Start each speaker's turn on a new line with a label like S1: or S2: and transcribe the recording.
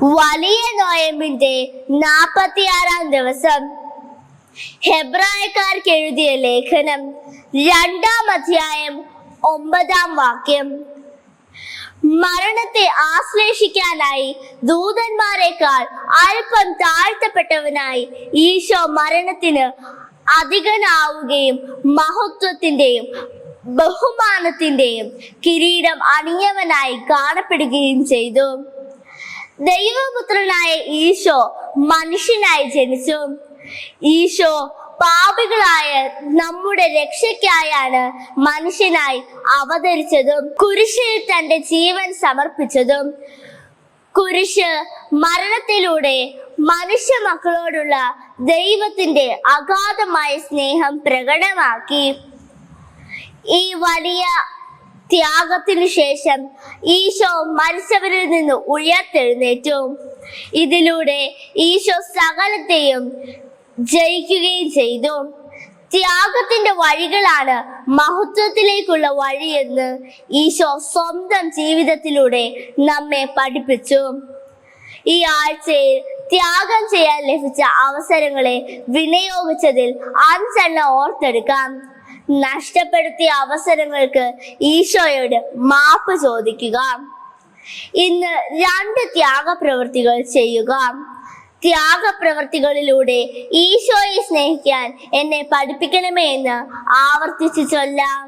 S1: വലിയ നോയമ്പിന്റെ 46-ാം ദിവസം ഹെബ്രായക്കാർക്ക് എഴുതിയ ലേഖനം 2-ാം അധ്യായം 9-ാം വാക്യം. മരണത്തെ ആശ്ലേഷിക്കാനായി ദൂതന്മാരെക്കാൾ അല്പം താഴ്ത്തപ്പെട്ടവനായി ഈശോ മരണത്തിന് അധികനാവുകയും മഹത്വത്തിന്റെയും ബഹുമാനത്തിന്റെയും കിരീടം അണിഞ്ഞവനായി കാണപ്പെടുകയും ചെയ്തു. ദൈവപുത്രനായ ഈശോ മനുഷ്യനായി ജനിച്ചു. ഈശോ പാപികളായ നമ്മുടെ രക്ഷയ്ക്കായാണ് മനുഷ്യനായി അവതരിച്ചതും കുരിശിൽ തന്റെ ജീവൻ സമർപ്പിച്ചതും. കുരിശ് മരണത്തിലൂടെ മനുഷ്യ മക്കളോടുള്ള ദൈവത്തിന്റെ അഗാധമായ സ്നേഹം പ്രകടമാക്കി. ഈ വലിയ ത്യാഗത്തിനു ശേഷം ഈശോ മരിച്ചവരിൽ നിന്ന് ഉയർത്തെഴുന്നേറ്റു. ഇതിലൂടെ ഈശോ സകലത്തെയും ജയിക്കുകയും ചെയ്തു. ത്യാഗത്തിന്റെ വഴികളാണ് മഹത്വത്തിലേക്കുള്ള വഴിയെന്ന് ഈശോ സ്വന്തം ജീവിതത്തിലൂടെ നമ്മെ പഠിപ്പിച്ചു. ഈ ആഴ്ചയിൽ ത്യാഗം ചെയ്യാൻ ലഭിച്ച അവസരങ്ങളെ വിനിയോഗിച്ചതിൽ 5 ഓർത്തെടുക്കാം. നഷ്ടപ്പെടുത്തിയ അവസരങ്ങൾക്ക് ഈശോയോട് മാപ്പ് ചോദിക്കുക. ഇന്ന് 2 ത്യാഗപ്രവൃത്തികൾ ചെയ്യുക. ത്യാഗപ്രവൃത്തികളിലൂടെ ഈശോയെ സ്നേഹിക്കാൻ എന്നെ പഠിപ്പിക്കണമേ എന്ന് ആവർത്തിച്ചു ചൊല്ലാം.